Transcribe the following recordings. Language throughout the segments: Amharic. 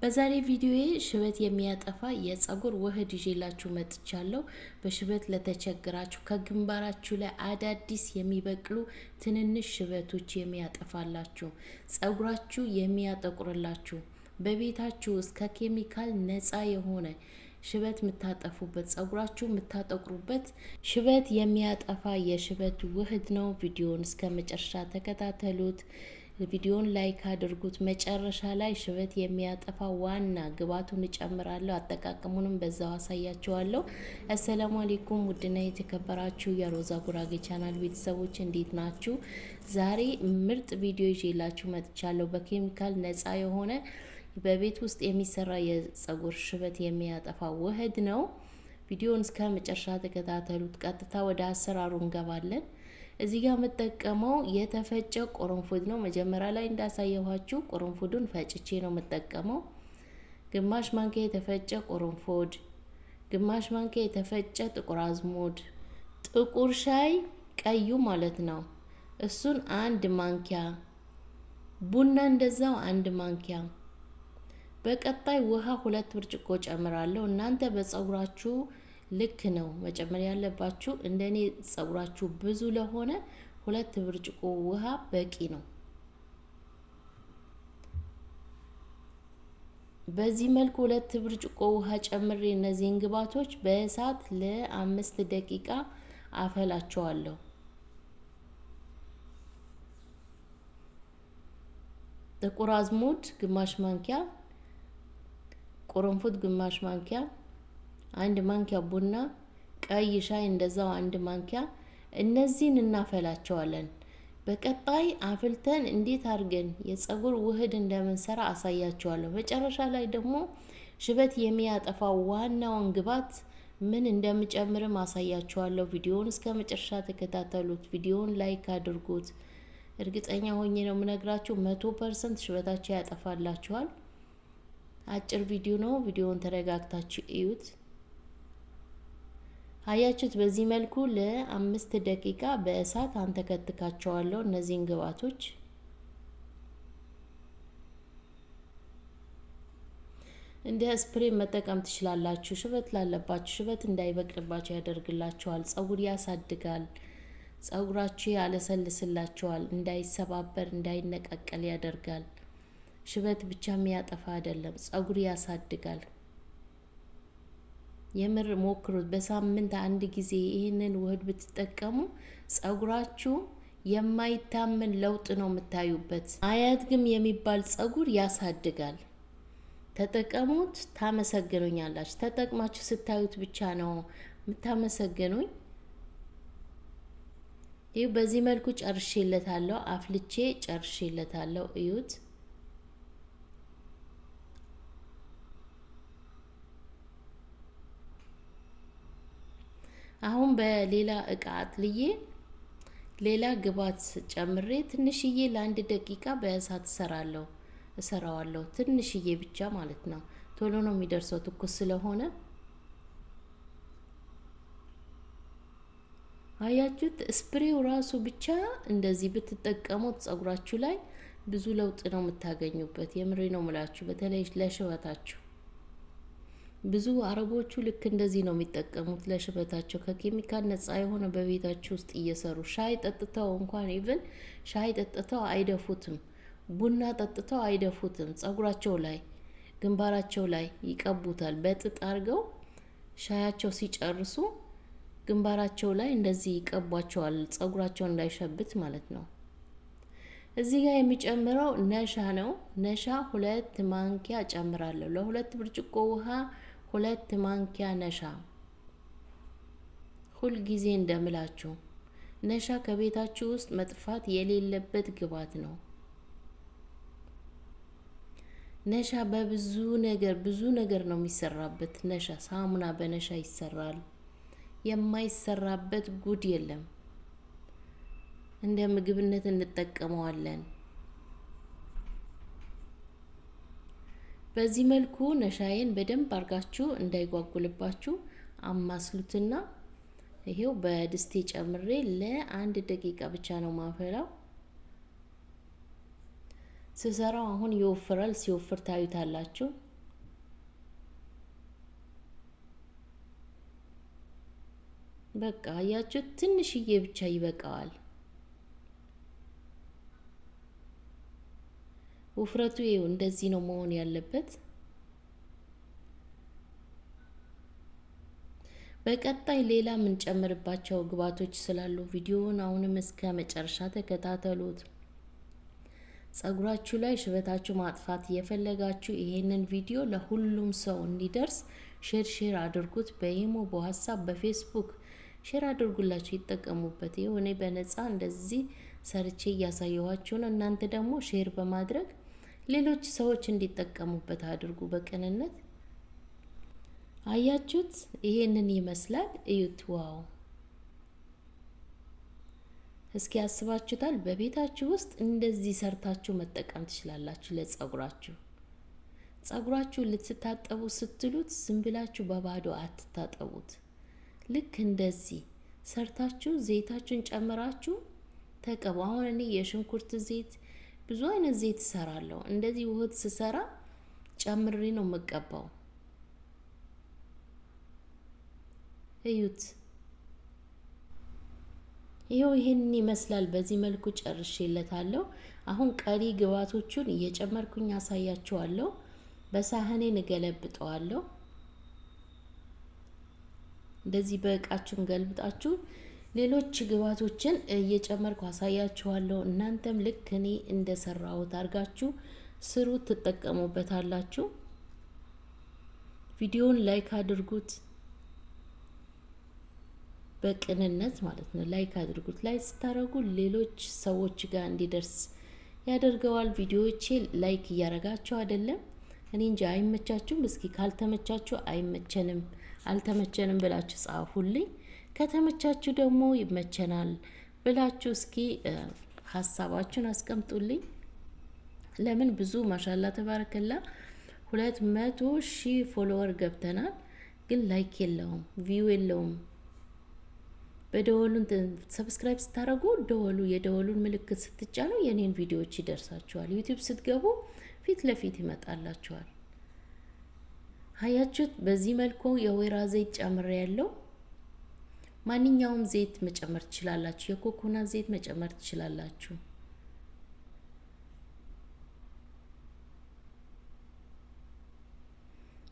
በዛሬ ቪዲዮዬ ሽበት የሚያጠፋ የፀጉር ውህድ ይዤላችሁ መጥቻለሁ። በሽበት ለተቸገራችሁ ከግንባራችሁ ላይ አዳዲስ የሚበቅሉ ትንንሽ ሽበቶች የሚያጠፋላችሁ፣ ፀጉራችሁ የሚያጠቁርላችሁ፣ በቤታችሁ ውስጥ ከኬሚካል ነፃ የሆነ ሽበት የምታጠፉበት፣ ፀጉራችሁ የምታጠቁሩበት ሽበት የሚያጠፋ የሽበት ውህድ ነው። ቪዲዮውን እስከ መጨረሻ ተከታተሉት። ቪዲዮን ላይክ አድርጉት። መጨረሻ ላይ ሽበት የሚያጠፋ ዋና ግብአቱን እጨምራለሁ። አጠቃቀሙንም በዛው አሳያችኋለሁ። አሰላሙ አለይኩም ውድና የተከበራችሁ የሮዛ ጉራጌ ቻናል ቤተሰቦች እንዴት ናችሁ? ዛሬ ምርጥ ቪዲዮ ይዤላችሁ መጥቻለሁ። በኬሚካል ነፃ የሆነ በቤት ውስጥ የሚሰራ የፀጉር ሽበት የሚያጠፋ ውህድ ነው። ቪዲዮን እስከ መጨረሻ ተከታተሉት። ቀጥታ ወደ አሰራሩ እንገባለን። እዚህ ጋር የምጠቀመው የተፈጨ ቁርንፉድ ነው። መጀመሪያ ላይ እንዳሳየኋችሁ ቁርንፉዱን ፈጭቼ ነው የምጠቀመው። ግማሽ ማንኪያ የተፈጨ ቁርንፉድ፣ ግማሽ ማንኪያ የተፈጨ ጥቁር አዝሙድ፣ ጥቁር ሻይ ቀዩ ማለት ነው፣ እሱን አንድ ማንኪያ፣ ቡና እንደዛው አንድ ማንኪያ። በቀጣይ ውሃ 2 ብርጭቆ ጨምራለሁ። እናንተ በፀጉራችሁ ልክ ነው መጨመር ያለባችሁ። እንደኔ ፀጉራችሁ ብዙ ለሆነ 2 ብርጭቆ ውሃ በቂ ነው። በዚህ መልኩ 2 ብርጭቆ ውሃ ጨምሬ እነዚህን ግብአቶች በእሳት ለ5 ደቂቃ አፈላቸዋለሁ። ጥቁር አዝሙድ ግማሽ ማንኪያ፣ ቁርንፉድ ግማሽ ማንኪያ፣ አንድ ማንኪያ ቡና፣ ቀይ ሻይ እንደዛው አንድ ማንኪያ። እነዚህን እናፈላቸዋለን። በቀጣይ አፍልተን እንዴት አድርገን የፀጉር ውህድ እንደምንሰራ አሳያቸዋለሁ። መጨረሻ ላይ ደግሞ ሽበት የሚያጠፋ ዋናውን ግብአት ምን እንደምጨምርም አሳያቸዋለሁ። ቪዲዮውን እስከ መጨረሻ ተከታተሉት። ቪዲዮውን ላይክ አድርጉት። እርግጠኛ ሆኜ ነው የምነግራችሁ 100% ሽበታችሁ ያጠፋላችኋል። አጭር ቪዲዮ ነው። ቪዲዮውን ተረጋግታችሁ እዩት። አያችሁት? በዚህ መልኩ ለ5 ደቂቃ በእሳት አንተከትካቸዋለሁ። እነዚህን ግብአቶች እንደ ስፕሬ መጠቀም ትችላላችሁ። ሽበት ላለባችሁ ሽበት እንዳይበቅልባችሁ ያደርግላችኋል። ፀጉር ያሳድጋል። ፀጉራችሁ ያለሰልስላችኋል። እንዳይሰባበር እንዳይነቃቀል ያደርጋል። ሽበት ብቻ የሚያጠፋ አይደለም፣ ፀጉር ያሳድጋል። የምር ሞክሩት። በሳምንት አንድ ጊዜ ይህንን ውህድ ብትጠቀሙ ፀጉራችሁ የማይታመን ለውጥ ነው የምታዩበት። አያድግም የሚባል ፀጉር ያሳድጋል። ተጠቀሙት፣ ታመሰግኑኛላችሁ። ተጠቅማችሁ ስታዩት ብቻ ነው የምታመሰግኑኝ። ይህ በዚህ መልኩ ጨርሼለታለሁ። አፍልቼ ጨርሼለታለሁ። እዩት። አሁን በሌላ እቃ አጥልዬ ሌላ ግብአት ጨምሬ ትንሽዬ ለ1 ደቂቃ በእሳት እሰራዋለሁ። ትንሽዬ ብቻ ማለት ነው። ቶሎ ነው የሚደርሰው ትኩስ ስለሆነ። አያችሁት? ስፕሬው ራሱ ብቻ እንደዚህ ብትጠቀሙት ፀጉራችሁ ላይ ብዙ ለውጥ ነው የምታገኙበት። የምሬ ነው የምላችሁ። በተለይ ለሽበታችሁ ብዙ አረቦቹ ልክ እንደዚህ ነው የሚጠቀሙት ለሽበታቸው። ከኬሚካል ነፃ የሆነ በቤታቸው ውስጥ እየሰሩ ሻይ ጠጥተው እንኳን ኢቭን ሻይ ጠጥተው አይደፉትም፣ ቡና ጠጥተው አይደፉትም። ፀጉራቸው ላይ ግንባራቸው ላይ ይቀቡታል። በጥጥ አድርገው ሻያቸው ሲጨርሱ ግንባራቸው ላይ እንደዚህ ይቀቧቸዋል፣ ፀጉራቸው እንዳይሸብት ማለት ነው። እዚህ ጋር የሚጨምረው ነሻ ነው። ነሻ 2 ማንኪያ ጨምራለሁ። ለ2 ብርጭቆ ውሃ 2 ማንኪያ ነሻ። ሁል ጊዜ እንደምላችሁ ነሻ ከቤታችሁ ውስጥ መጥፋት የሌለበት ግብአት ነው። ነሻ በብዙ ነገር ነው የሚሰራበት። ነሻ ሳሙና በነሻ ይሰራል። የማይሰራበት ጉድ የለም። እንደ ምግብነት እንጠቀመዋለን። በዚህ መልኩ ነሻዬን በደንብ አርጋችሁ እንዳይጓጉልባችሁ አማስሉትና ይሄው በድስቴ ጨምሬ ለ1 ደቂቃ ብቻ ነው ማፈላው። ስሰራው አሁን ይወፍራል። ሲወፍር ታዩታላችሁ። በቃ አያችሁ፣ ትንሽዬ ብቻ ይበቃዋል። ውፍረቱ ይኸው እንደዚህ ነው መሆን ያለበት። በቀጣይ ሌላ የምንጨምርባቸው ግብአቶች ስላሉ ቪዲዮውን አሁንም እስከ መጨረሻ ተከታተሉት። ጸጉራችሁ ላይ ሽበታችሁ ማጥፋት የፈለጋችሁ ይሄንን ቪዲዮ ለሁሉም ሰው እንዲደርስ ሼር አድርጉት። በኢሞ፣ በዋትስአፕ፣ በፌስቡክ ሼር አድርጉላችሁ ይጠቀሙበት። ይኸው እኔ በነፃ እንደዚህ ሰርቼ እያሳየኋችሁ ነው። እናንተ ደግሞ ሼር በማድረግ ሌሎች ሰዎች እንዲጠቀሙበት አድርጉ በቅንነት። አያችሁት? ይሄንን ይመስላል። እዩት። ዋው! እስኪ ያስባችሁታል? በቤታችሁ ውስጥ እንደዚህ ሰርታችሁ መጠቀም ትችላላችሁ ለጸጉራችሁ። ጸጉራችሁ ልትታጠቡ ስትሉት ዝም ብላችሁ በባዶ አትታጠቡት። ልክ እንደዚህ ሰርታችሁ ዘይታችሁን ጨምራችሁ ተቀቡ። አሁን እኔ የሽንኩርት ዘይት ብዙ አይነት ዘይት እሰራለሁ። እንደዚህ ውህድ ስሰራ ጨምሬ ነው የምቀባው። እዩት። ይሄው ይሄንን ይመስላል። በዚህ መልኩ ጨርሼለታለሁ። አሁን ቀሪ ግብአቶቹን እየጨመርኩኝ አሳያችኋለሁ። በሳህኔ እንገለብጠዋለሁ። እንደዚህ በእቃችሁን ገልብጣችሁ ሌሎች ግብአቶችን እየጨመርኩ አሳያችኋለሁ። እናንተም ልክ እኔ እንደሰራሁት አድርጋችሁ ስሩ፣ ትጠቀሙበታላችሁ። ቪዲዮውን ላይክ አድርጉት፣ በቅንነት ማለት ነው። ላይክ አድርጉት። ላይክ ስታደርጉ ሌሎች ሰዎች ጋር እንዲደርስ ያደርገዋል። ቪዲዮዎቼ ላይክ እያረጋችሁ አይደለም። እኔ እንጂ አይመቻችሁም? እስኪ ካልተመቻችሁ አይመቸንም፣ አልተመቸንም ብላችሁ ጻፉልኝ። ከተመቻችሁ ደግሞ ይመቸናል ብላችሁ እስኪ ሀሳባችሁን አስቀምጡልኝ። ለምን ብዙ ማሻላ ተባረከላ 200,000 ፎሎወር ገብተናል፣ ግን ላይክ የለውም፣ ቪው የለውም። በደወሉን ሰብስክራይብ ስታደርጉ የደወሉን ምልክት ስትጫኑ የኔን ቪዲዮዎች ይደርሳችኋል። ዩቲዩብ ስትገቡ ፊት ለፊት ይመጣላችኋል። አያችሁት? በዚህ መልኩ የወይራ ዘይት ጨምሬ ያለው። ማንኛውም ዘይት መጨመር ትችላላችሁ። የኮኮናት ዘይት መጨመር ትችላላችሁ።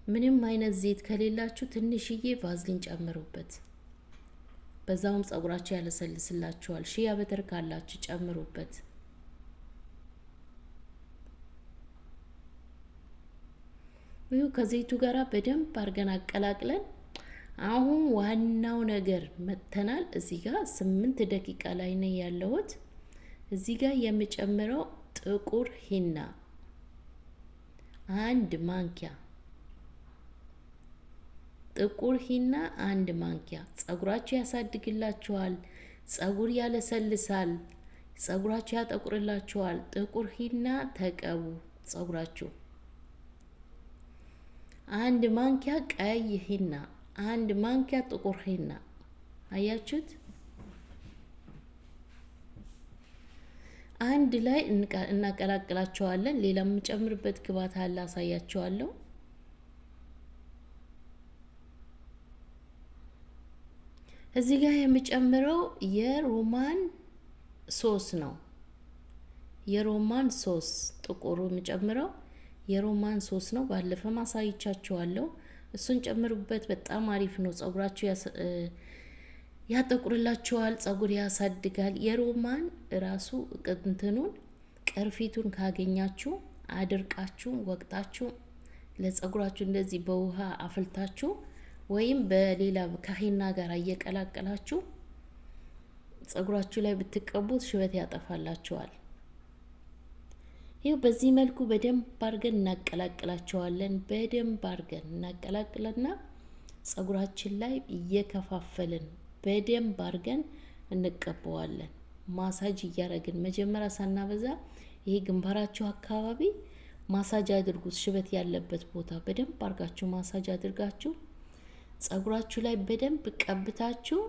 ምንም አይነት ዘይት ከሌላችሁ ትንሽዬ ቫዝሊን ጨምሩበት። በዛውም ጸጉራችሁ ያለሰልስላችኋል። ሺያ በተር ካላችሁ ጨምሩበት። ይሁ ከዘይቱ ጋራ በደንብ አድርገን አቀላቅለን አሁን ዋናው ነገር መተናል። እዚህ ጋር 8 ደቂቃ ላይ ነው ያለሁት። እዚህ ጋር የምጨምረው ጥቁር ሂና 1 ማንኪያ፣ ጥቁር ሂና 1 ማንኪያ። ጸጉራችሁ ያሳድግላችኋል፣ ጸጉር ያለሰልሳል፣ ጸጉራችሁ ያጠቁርላችኋል። ጥቁር ሂና ተቀቡ ጸጉራችሁ። 1 ማንኪያ ቀይ ሂና፣ 1 ማንኪያ ጥቁር ሂና። አያችሁት? አንድ ላይ እናቀላቅላቸዋለን። ሌላ የምጨምርበት ግብአት አለ፣ አሳያችኋለሁ። እዚህ ጋር የምጨምረው የሮማን ሶስ ነው። የሮማን ሶስ ጥቁሩ የምጨምረው የሮማን ሶስ ነው። ባለፈ ማሳይቻችኋለሁ። እሱን ጨምሩበት። በጣም አሪፍ ነው። ጸጉራችሁ ያጠቁርላችኋል፣ ጸጉር ያሳድጋል። የሮማን ራሱ ቅንትኑን ቅርፊቱን ካገኛችሁ አድርቃችሁ ወቅጣችሁ ለጸጉራችሁ እንደዚህ በውሃ አፍልታችሁ ወይም በሌላ ከሂና ጋር እየቀላቀላችሁ ጸጉራችሁ ላይ ብትቀቡት ሽበት ያጠፋላችኋል። ይሄው በዚህ መልኩ በደንብ አድርገን እናቀላቅላቸዋለን። በደንብ አድርገን እናቀላቅለና ጸጉራችን ላይ እየከፋፈልን በደንብ አድርገን እንቀበዋለን። ማሳጅ እያደረግን መጀመሪያ ሳናበዛ ይሄ ግንባራችሁ አካባቢ ማሳጅ አድርጉት። ሽበት ያለበት ቦታ በደንብ አድርጋችሁ ማሳጅ አድርጋችሁ ጸጉራችሁ ላይ በደንብ ቀብታችሁ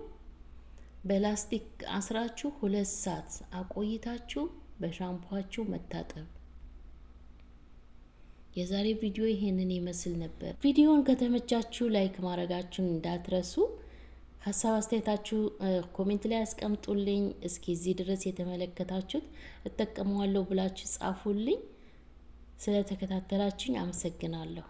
በላስቲክ አስራችሁ 2 ሰዓት አቆይታችሁ በሻምፖአችሁ መታጠብ። የዛሬ ቪዲዮ ይሄንን ይመስል ነበር። ቪዲዮውን ከተመቻችሁ ላይክ ማድረጋችሁን እንዳትረሱ። ሀሳብ አስተያየታችሁ ኮሜንት ላይ አስቀምጡልኝ። እስኪ እዚህ ድረስ የተመለከታችሁት እጠቀመዋለሁ ብላችሁ ጻፉልኝ። ስለተከታተላችሁኝ አመሰግናለሁ።